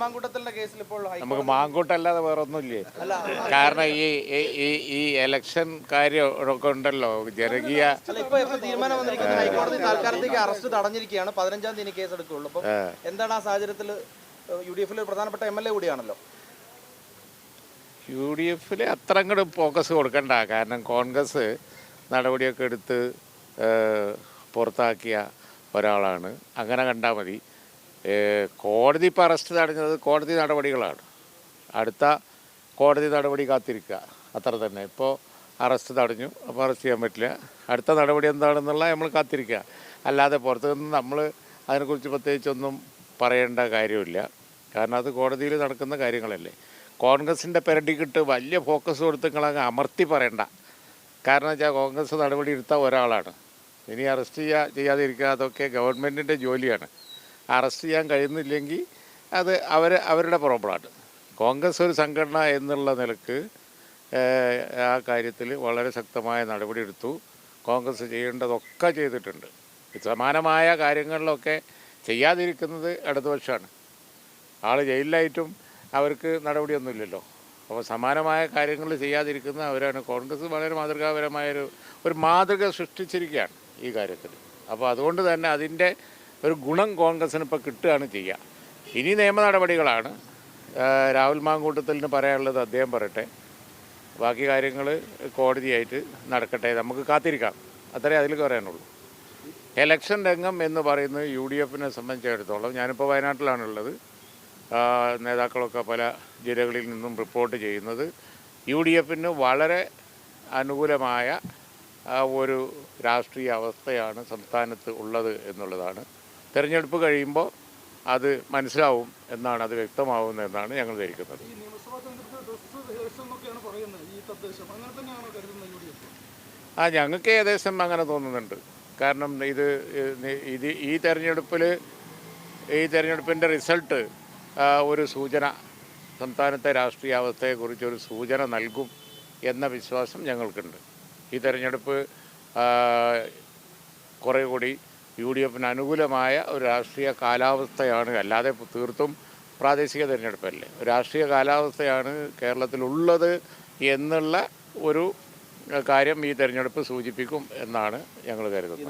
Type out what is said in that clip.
മാങ്കൂട്ടത്തിന്റെ കേസിൽ ഇപ്പോൾ നമുക്ക് മാങ്കൂട്ടല്ലാതെ വേറെ ഒന്നുമില്ലേ? കാരണം ഈ എലക്ഷൻ കാര്യമൊക്കെ ഉണ്ടല്ലോ, ജനകീയ തീരുമാനം വന്നിരിക്കുന്നത് ഹൈക്കോടതി താൽക്കാലത്തേക്ക് അറസ്റ്റ് തടഞ്ഞിരിക്കുകയാണ്. 15-ാം തീയതി കേസ് എടുക്കുകയുള്ളൂ. അപ്പം എന്താണ് ആ സാഹചര്യത്തിൽ UDF പ്രധാനപ്പെട്ട MLA കൂടിയാണല്ലോ. UDF അത്ര അങ്ങോട്ട് ഫോക്കസ് കൊടുക്കണ്ട. കാരണം കോൺഗ്രസ് നടപടിയൊക്കെ എടുത്ത് പുറത്താക്കിയ ഒരാളാണ്. അങ്ങനെ കണ്ടാൽ മതി. കോടതി ഇപ്പോൾ അറസ്റ്റ് തടഞ്ഞത് കോടതി നടപടികളാണ്. അടുത്ത കോടതി നടപടി കാത്തിരിക്കുക, അത്ര തന്നെ. ഇപ്പോൾ അറസ്റ്റ് തടഞ്ഞു, അപ്പോൾ അറസ്റ്റ് ചെയ്യാൻ പറ്റില്ല. അടുത്ത നടപടി എന്താണെന്നുള്ള നമ്മൾ കാത്തിരിക്കുക. അല്ലാതെ പുറത്തു നിന്ന് നമ്മൾ അതിനെക്കുറിച്ച് പ്രത്യേകിച്ചൊന്നും പറയേണ്ട കാര്യമില്ല. കാരണം അത് കോടതിയിൽ നടക്കുന്ന കാര്യങ്ങളല്ലേ. കോൺഗ്രസിൻ്റെ പെരടിക്കിട്ട് വലിയ ഫോക്കസ് കൊടുത്ത് നിങ്ങളങ്ങ് അമർത്തി പറയണ്ട. കാരണം വെച്ചാൽ കോൺഗ്രസ് നടപടി എടുത്ത ഒരാളാണ്. ഇനി അറസ്റ്റ് ചെയ്യാതിരിക്കുക അതൊക്കെ ഗവൺമെൻറ്റിൻ്റെ ജോലിയാണ്. അറസ്റ്റ് ചെയ്യാൻ കഴിയുന്നില്ലെങ്കിൽ അത് അവരുടെ പ്രോബ്ലമാണ്. കോൺഗ്രസ് ഒരു സംഘടന എന്നുള്ള നിലക്ക് ആ കാര്യത്തിൽ വളരെ ശക്തമായ നടപടി എടുത്തു. കോൺഗ്രസ് ചെയ്യേണ്ടതൊക്കെ ചെയ്തിട്ടുണ്ട്. സമാനമായ കാര്യങ്ങളിലൊക്കെ ചെയ്യാതിരിക്കുന്നത് ഇടതുപക്ഷമാണ്. ആൾ ജയിലിലായിട്ടും അവർക്ക് നടപടിയൊന്നുമില്ലല്ലോ. അപ്പോൾ സമാനമായ കാര്യങ്ങൾ ചെയ്യാതിരിക്കുന്ന അവരാണ്. കോൺഗ്രസ് വളരെ മാതൃകാപരമായൊരു മാതൃക സൃഷ്ടിച്ചിരിക്കുകയാണ് ഈ കാര്യത്തിൽ. അപ്പോൾ അതുകൊണ്ട് തന്നെ അതിൻ്റെ ഒരു ഗുണം കോൺഗ്രസ്സിന് ഇപ്പോൾ കിട്ടുകയാണ് ചെയ്യുക. ഇനി നിയമ നടപടികളാണ്. രാഹുൽ മാങ്കൂട്ടത്തിന് പറയാനുള്ളത് അദ്ദേഹം പറയട്ടെ. ബാക്കി കാര്യങ്ങൾ കോടതിയായിട്ട് നടക്കട്ടെ, നമുക്ക് കാത്തിരിക്കാം. അത്രേ അതിൽ പറയാനുള്ളൂ. എലക്ഷൻ രംഗം എന്ന് പറയുന്നത് UDF സംബന്ധിച്ചിടത്തോളം, ഞാനിപ്പോൾ വയനാട്ടിലാണുള്ളത്, നേതാക്കളൊക്കെ പല ജില്ലകളിൽ നിന്നും റിപ്പോർട്ട് ചെയ്യുന്നത് UDF വളരെ അനുകൂലമായ ഒരു രാഷ്ട്രീയ അവസ്ഥയാണ് സംസ്ഥാനത്ത് ഉള്ളത് എന്നുള്ളതാണ്. തിരഞ്ഞെടുപ്പ് കഴിയുമ്പോൾ അത് മനസ്സിലാവും എന്നാണ്, അത് വ്യക്തമാവുന്നതെന്നാണ് ഞങ്ങൾ ധരിക്കുന്നത്. ഞങ്ങൾക്ക് ഏകദേശം അങ്ങനെ തോന്നുന്നുണ്ട്. കാരണം ഈ തെരഞ്ഞെടുപ്പിൻ്റെ റിസൾട്ട് ഒരു സൂചന, സംസ്ഥാനത്തെ രാഷ്ട്രീയ അവസ്ഥയെക്കുറിച്ചൊരു സൂചന നൽകും എന്ന വിശ്വാസം ഞങ്ങൾക്കുണ്ട്. ഈ തെരഞ്ഞെടുപ്പ് കുറേ കൂടി UDF അനുകൂലമായ ഒരു രാഷ്ട്രീയ കാലാവസ്ഥയാണ്. അല്ലാതെ തീർത്തും പ്രാദേശിക തിരഞ്ഞെടുപ്പല്ലേ, രാഷ്ട്രീയ കാലാവസ്ഥയാണ് കേരളത്തിലുള്ളത് എന്നുള്ള ഒരു കാര്യം ഈ തെരഞ്ഞെടുപ്പ് സൂചിപ്പിക്കും എന്നാണ് ഞങ്ങൾ കരുതുന്നത്.